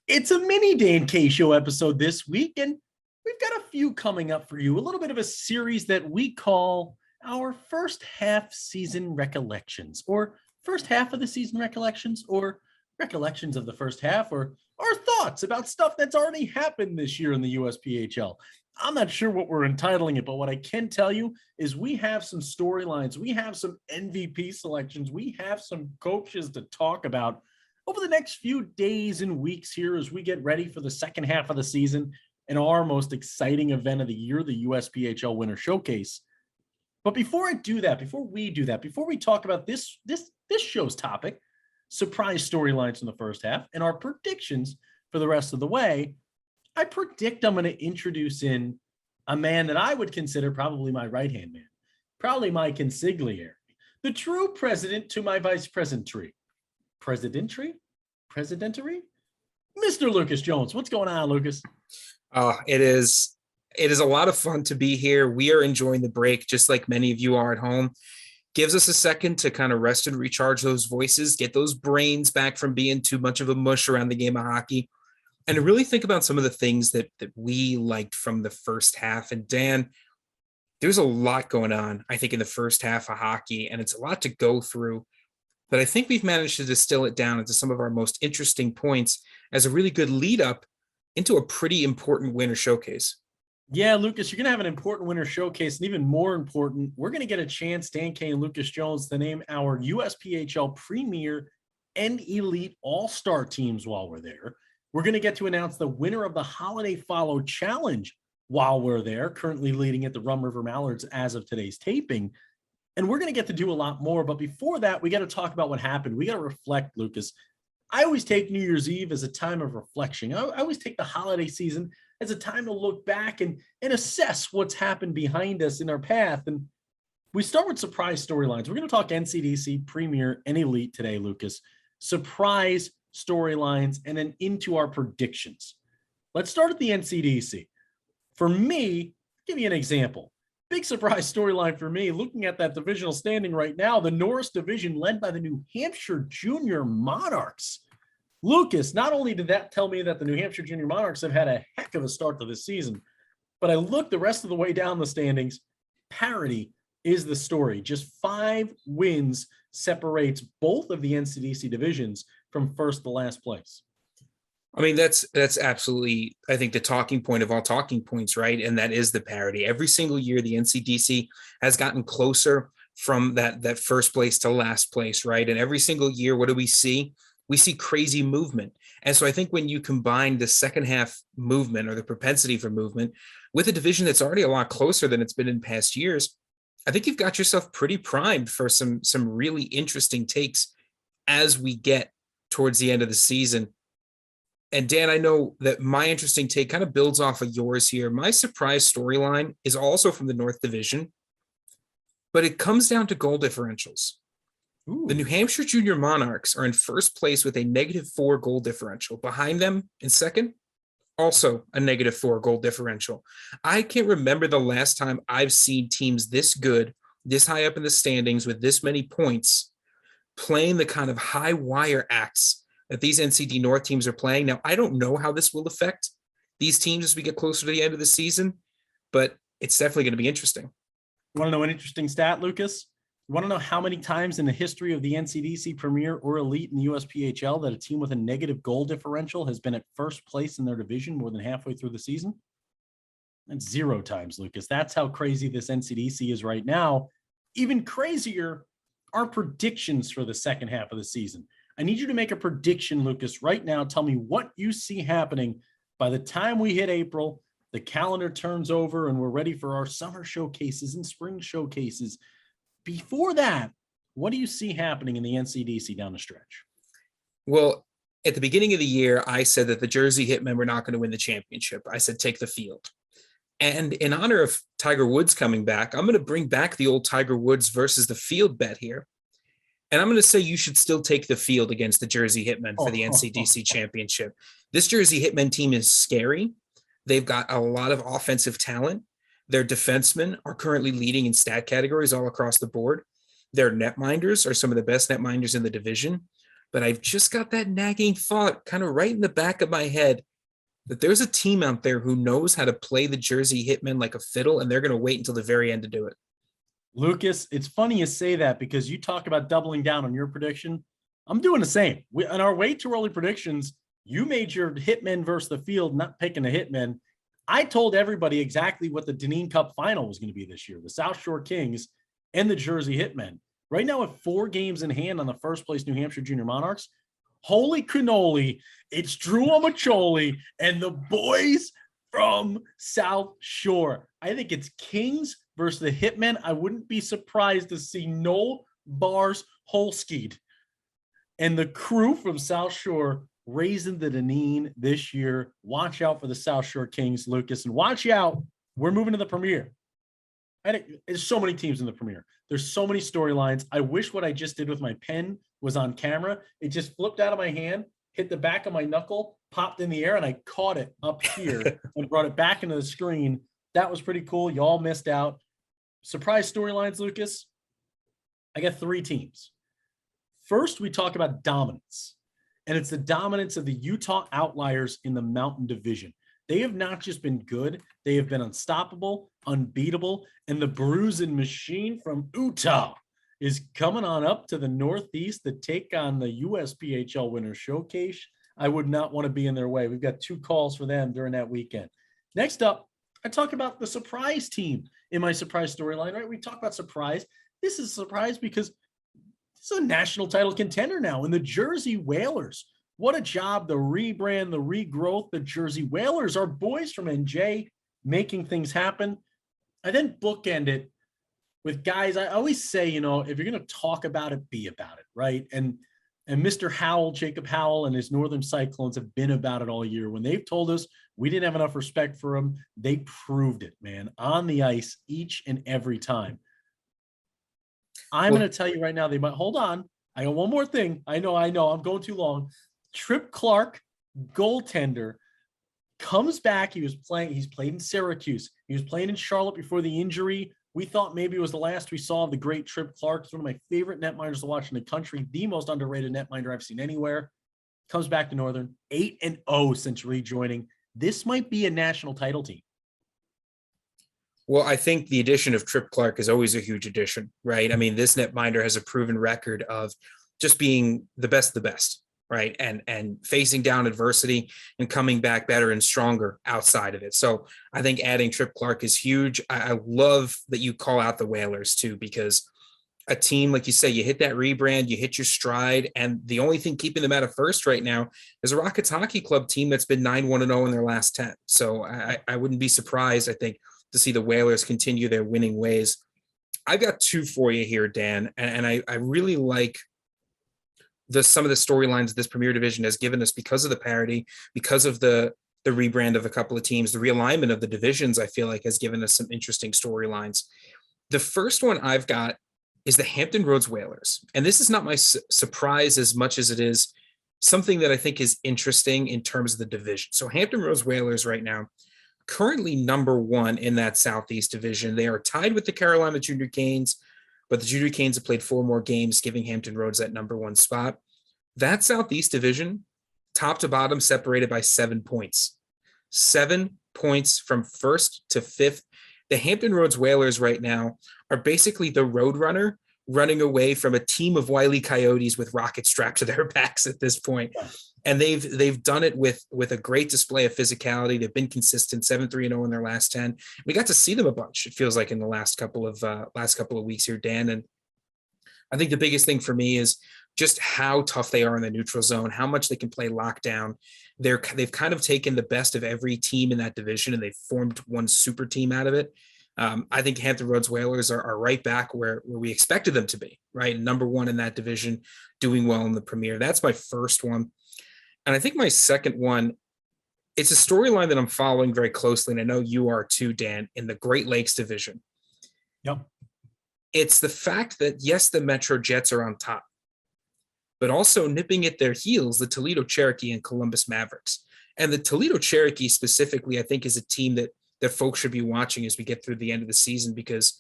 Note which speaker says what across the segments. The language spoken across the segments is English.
Speaker 1: It's a mini Dan K Show episode this week, and we've got a few coming up for you. A little bit of a series that we call our first half season recollections, or first half of the season recollections, or recollections of the first half, or our thoughts about stuff that's already happened this year in the USPHL. I'm not sure what we're entitling it, but what I can tell you is we have some storylines, we have some MVP selections, we have some coaches to talk about over the next few days and weeks here as we get ready for the second half of the season and our most exciting event of the year, the USPHL Winter Showcase. But before I do that, before we talk about this show's topic, surprise storylines in the first half and our predictions for the rest of the way, I predict I'm going to introduce in a man that I would consider probably my right-hand man, probably my consigliere, the true president to my vice presidentry. Presidentary, Mr. Lucas Jones. What's going on, Lucas?
Speaker 2: It is a lot of fun to be here. We are enjoying the break, just like many of you are at home. Gives us a second to kind of rest and recharge those voices, get those brains back from being too much of a mush around the game of hockey, and to really think about some of the things that we liked from the first half. And Dan, there's a lot going on, I think, in the first half of hockey, and it's a lot to go through. But I think we've managed to distill it down into some of our most interesting points as a really good lead up into a pretty important winter showcase.
Speaker 1: Yeah, Lucas, you're going to have an important winter showcase, and even more important, we're going to get a chance, Dan K and Lucas Jones, to name our USPHL Premier and Elite All-Star teams while we're there. We're going to get to announce the winner of the Holiday Follow Challenge while we're there, currently leading at the Rum River Mallards as of today's taping. And we're going to get to do a lot more. But before that, we got to talk about what happened. We got to reflect, Lucas. I always take New Year's Eve as a time of reflection. I always take the holiday season as a time to look back and assess what's happened behind us in our path. And we start with surprise storylines. We're going to talk NCDC Premier and Elite today, Lucas. Surprise storylines, and then into our predictions. Let's start at the NCDC. For me, I'll give you an example. Big surprise storyline for me, looking at that divisional standing right now, the Norris division led by the New Hampshire Junior Monarchs. Lucas, not only did that tell me that the New Hampshire Junior Monarchs have had a heck of a start to this season, but I looked the rest of the way down the standings. Parity is the story. Just 5 wins separates both of the NCDC divisions from first to last place.
Speaker 2: I mean, that's absolutely, I think, the talking point of all talking points, right? And that is the parity. Every single year, the NCDC has gotten closer from that first place to last place, right? And every single year, what do we see? We see crazy movement. And so I think when you combine the second half movement or the propensity for movement with a division that's already a lot closer than it's been in past years, I think you've got yourself pretty primed for some really interesting takes as we get towards the end of the season. And Dan, I know that my interesting take kind of builds off of yours here. My surprise storyline is also from the North Division, but it comes down to goal differentials. Ooh. The New Hampshire Junior Monarchs are in first place with a -4 goal differential. Behind them in second, also a -4 goal differential. I can't remember the last time I've seen teams this good, this high up in the standings with this many points, playing the kind of high wire acts that these NCD North teams are playing. Now, I don't know how this will affect these teams as we get closer to the end of the season, but it's definitely going to be interesting.
Speaker 1: You want to know an interesting stat, Lucas? You want to know how many times in the history of the NCDC Premier or Elite in the USPHL that a team with a negative goal differential has been at first place in their division more than halfway through the season? That's 0 times, Lucas. That's how crazy this NCDC is right now. Even crazier are predictions for the second half of the season. I need you to make a prediction, Lucas, right now. Tell me what you see happening by the time we hit April, the calendar turns over, and we're ready for our summer showcases and spring showcases. Before that, what do you see happening in the NCDC down the stretch?
Speaker 2: Well, at the beginning of the year, I said that the Jersey Hitmen were not going to win the championship. I said, take the field. And in honor of Tiger Woods coming back, I'm going to bring back the old Tiger Woods versus the field bet here. And I'm going to say you should still take the field against the Jersey Hitmen for the NCDC championship. This Jersey Hitmen team is scary. They've got a lot of offensive talent. Their defensemen are currently leading in stat categories all across the board. Their netminders are some of the best netminders in the division. but I've just got that nagging thought kind of right in the back of my head that there's a team out there who knows how to play the Jersey Hitmen like a fiddle, and they're going to wait until the very end to do it.
Speaker 1: Lucas, it's funny you say that because you talk about doubling down on your prediction. I'm doing the same. On our way too early predictions, you made your Hitmen versus the field, not picking a Hitmen. I told everybody exactly what the Deneen Cup final was going to be this year, the South Shore Kings and the Jersey Hitmen. Right now, with 4 games in hand on the first place New Hampshire Junior Monarchs, holy cannoli, it's Drew Omacholi and the boys from South Shore. I think it's Kings versus the Hitmen. I wouldn't be surprised to see Noel Bars Holskeed and the crew from South Shore raising the Deneen this year. Watch out for the South Shore Kings, Lucas, and watch out. We're moving to the Premier. There's so many teams in the Premier. There's so many storylines. I wish what I just did with my pen was on camera. It just flipped out of my hand, hit the back of my knuckle, popped in the air, and I caught it up here and brought it back into the screen. That was pretty cool. Y'all missed out. Surprise storylines, Lucas. I got 3 teams. First, we talk about dominance, and it's the dominance of the Utah Outliers in the Mountain Division. They have not just been good, they have been unstoppable, unbeatable, and the Bruising Machine from Utah is coming on up to the Northeast to take on the USPHL Winter Showcase. I would not want to be in their way. We've got 2 calls for them during that weekend. Next up, I talk about the surprise team in my surprise storyline, right? We talk about surprise. This is a surprise because it's a national title contender now, and the Jersey Whalers. What a job, the rebrand, the regrowth, the Jersey Whalers, our boys from NJ, making things happen. I then bookend it with guys. I always say, if you're going to talk about it, be about it, right? And Mr. Howell, Jacob Howell, and his Northern Cyclones have been about it all year. When they've told us we didn't have enough respect for them, they proved it, man, on the ice each and every time. I'm going to tell you right now, they might hold on. I got one more thing. I know, I'm going too long. Trip Clark, goaltender, comes back. He's played in Syracuse. He was playing in Charlotte before the injury. We thought maybe it was the last we saw of the great Trip Clark. He's one of my favorite netminders to watch in the country, the most underrated netminder I've seen anywhere. Comes back to Northern, 8-0 since rejoining. This might be a national title team.
Speaker 2: Well, I think the addition of Trip Clark is always a huge addition, right? I mean, this netminder has a proven record of just being the best of the best, right? And facing down adversity and coming back better and stronger outside of it. So I think adding Trip Clark is huge. I love that you call out the Whalers too, because a team, like you say, you hit that rebrand, you hit your stride, and the only thing keeping them out of first right now is a Rockets Hockey Club team that's been 9-1-0 in their last 10. So I wouldn't be surprised, I think, to see the Whalers continue their winning ways. I've got 2 for you here, Dan, and I really like some of the storylines this Premier Division has given us because of the parity, because of the rebrand of a couple of teams, the realignment of the divisions. I feel like has given us some interesting storylines. The first one I've got is the Hampton Roads Whalers, and this is not my surprise as much as it is something that I think is interesting in terms of the division. So Hampton Roads Whalers right now, currently number 1 in that Southeast division. They are tied with the Carolina Junior Canes, but the Junior Canes have played 4 more games, giving Hampton Roads that number 1 spot. That Southeast division, top to bottom, separated by 7 points. 7 points from 1st to 5th. The Hampton Roads Whalers right now are basically the roadrunner running away from a team of Wile E. Coyotes with rockets strapped to their backs at this point. And they've done it with a great display of physicality. They've been consistent, 7-3-0 in their last 10. We got to see them a bunch, it feels like, in the last couple of weeks here, Dan. And I think the biggest thing for me is just how tough they are in the neutral zone, how much they can play lockdown. They've kind of taken the best of every team in that division, and they've formed one super team out of it. I think Hampton Roads Whalers are right back where we expected them to be, right? Number 1 in that division, doing well in the Premier. That's my first one. And I think my second one, it's a storyline that I'm following very closely, and I know you are too, Dan, in the Great Lakes division.
Speaker 1: Yep.
Speaker 2: It's the fact that, yes, the Metro Jets are on top, but also nipping at their heels, the Toledo Cherokee and Columbus Mavericks. And the Toledo Cherokee specifically, I think, is a team that folks should be watching as we get through the end of the season, because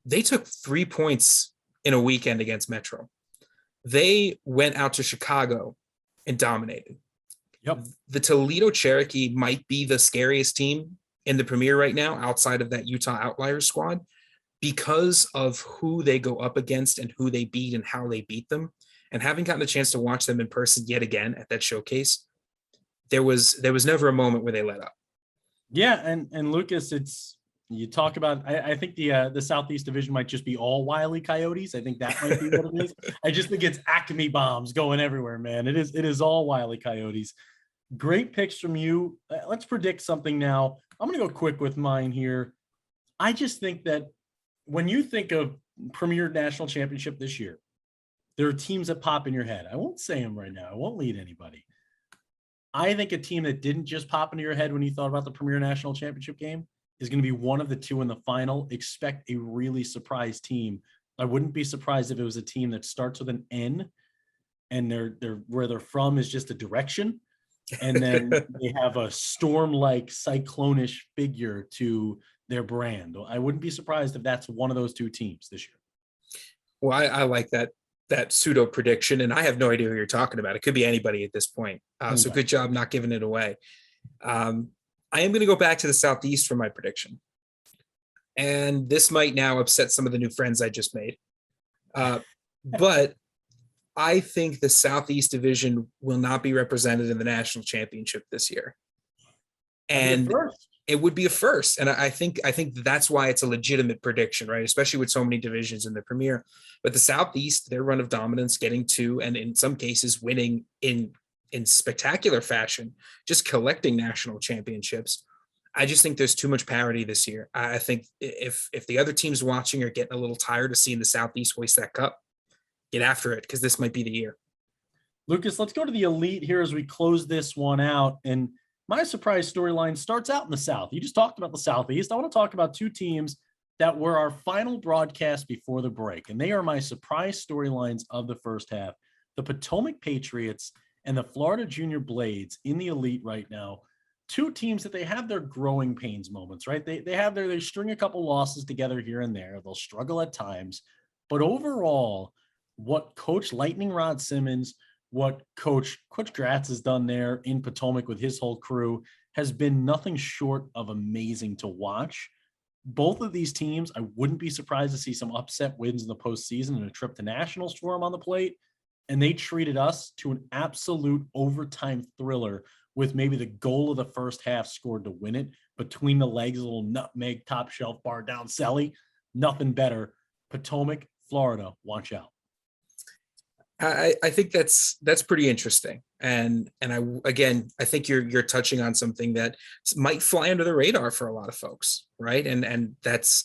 Speaker 2: they took 3 points in a weekend against Metro. They went out to Chicago and dominated.
Speaker 1: Yep.
Speaker 2: The Toledo Cherokee might be the scariest team in the Premier right now, outside of that Utah Outliers squad, because of who they go up against and who they beat and how they beat them. And having gotten a chance to watch them in person yet again at that showcase, there was never a moment where they let up.
Speaker 1: Yeah, and Lucas, it's you talk about. I think the Southeast Division might just be all Wile E. Coyotes. I think that might be what it is. I just think it's Acme bombs going everywhere, man. It is all Wile E. Coyotes. Great picks from you. Let's predict something now. I'm going to go quick with mine here. I just think that when you think of Premier National Championship this year, there are teams that pop in your head. I won't say them right now. I won't lead anybody. I think a team that didn't just pop into your head when you thought about the Premier National Championship game is going to be one of the two in the final. Expect a really surprise team. I wouldn't be surprised if it was a team that starts with an N and they're where they're from is just a direction. And then they have a storm-like cyclonish figure to their brand. I wouldn't be surprised if that's one of those two teams this year.
Speaker 2: Well, I like that pseudo prediction, and I have no idea who you're talking about. It could be anybody at this point. So good job not giving it away. I am going to go back to the Southeast for my prediction. And this might now upset some of the new friends I just made. But I think the Southeast Division will not be represented in the national championship this year. And it would be a first. And I think that's why it's a legitimate prediction, right? Especially with so many divisions in the Premier. But the Southeast, their run of dominance, getting to, and in some cases winning in spectacular fashion, just collecting national championships. I just think there's too much parity this year. I think if the other teams watching are getting a little tired of seeing the Southeast hoist that cup, get after it, because this might be the year.
Speaker 1: Lucas, let's go to the elite here as we close this one out. And my surprise storyline starts out in the South. You just talked about the Southeast. I want to talk about two teams that were our final broadcast before the break. And they are my surprise storylines of the first half. The Potomac Patriots and the Florida Junior Blades in the elite right now. Two teams that they have their growing pains moments, right? They string a couple losses together here and there. They'll struggle at times. But overall, what Coach Lightning Rod Simmons, what Coach Gratz has done there in Potomac with his whole crew has been nothing short of amazing to watch. Both of these teams, I wouldn't be surprised to see some upset wins in the postseason and a trip to nationals for them on the plate. And they treated us to an absolute overtime thriller with maybe the goal of the first half scored to win it. Between the legs, a little nutmeg top shelf bar down Selly. Nothing better. Potomac, Florida, watch out.
Speaker 2: I think that's pretty interesting. And I think you're touching on something that might fly under the radar for a lot of folks, right? And that's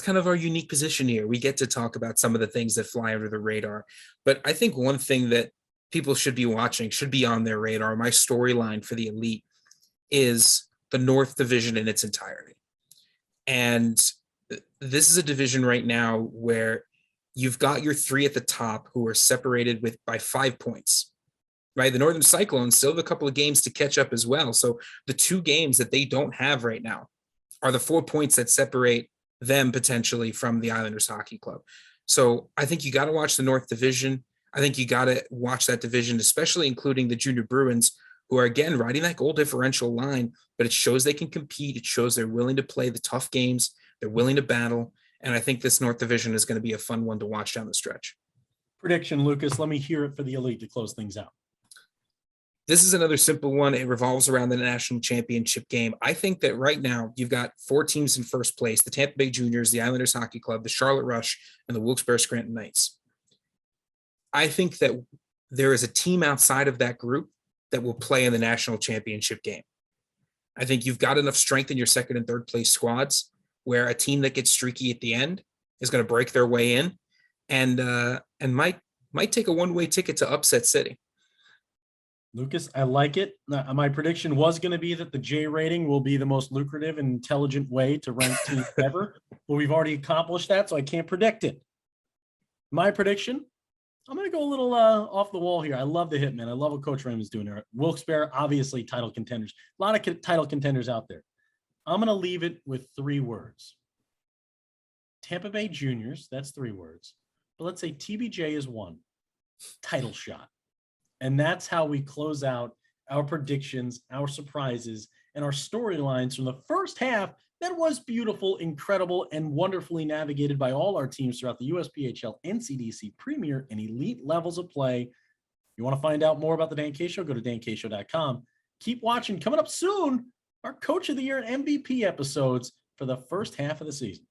Speaker 2: kind of our unique position here. We get to talk about some of the things that fly under the radar. But I think one thing that people should be watching, should be on their radar, my storyline for the elite, is the North Division in its entirety. And this is a division right now where you've got your three at the top who are separated by 5 points, right? The Northern Cyclones still have a couple of games to catch up as well. So the two games that they don't have right now are the 4 points that separate them potentially from the Islanders Hockey Club. So I think you got to watch the North Division. I think you got to watch that division, especially including the Junior Bruins, who are, again, riding that goal differential line, but it shows they can compete. It shows they're willing to play the tough games. They're willing to battle. And I think this North Division is going to be a fun one to watch down the stretch.
Speaker 1: Prediction, Lucas. Let me hear it for the elite to close things out.
Speaker 2: This is another simple one. It revolves around the national championship game. I think that right now you've got 4 teams in first place: the Tampa Bay Juniors, the Islanders Hockey Club, the Charlotte Rush, and the Wilkes-Barre Scranton Knights. I think that there is a team outside of that group that will play in the national championship game. I think you've got enough strength in your second and third place squads where a team that gets streaky at the end is going to break their way in and might take a one-way ticket to upset City.
Speaker 1: Lucas, I like it. My prediction was going to be that the J rating will be the most lucrative and intelligent way to rank teams ever, but we've already accomplished that, so I can't predict it. My prediction, I'm going to go a little off the wall here. I love the Hitman. I love what Coach Raymond's doing there. Wilkes-Barre, obviously title contenders. A lot of title contenders out there. I'm going to leave it with 3 words. Tampa Bay Juniors, that's 3 words. But let's say TBJ is 1. title shot. And that's how we close out our predictions, our surprises, and our storylines from the first half that was beautiful, incredible, and wonderfully navigated by all our teams throughout the USPHL, NCDC Premier, and Elite levels of play. You want to find out more about the Dan K Show, go to dankShow.com. Keep watching. Coming up soon, our Coach of the Year and MVP episodes for the first half of the season.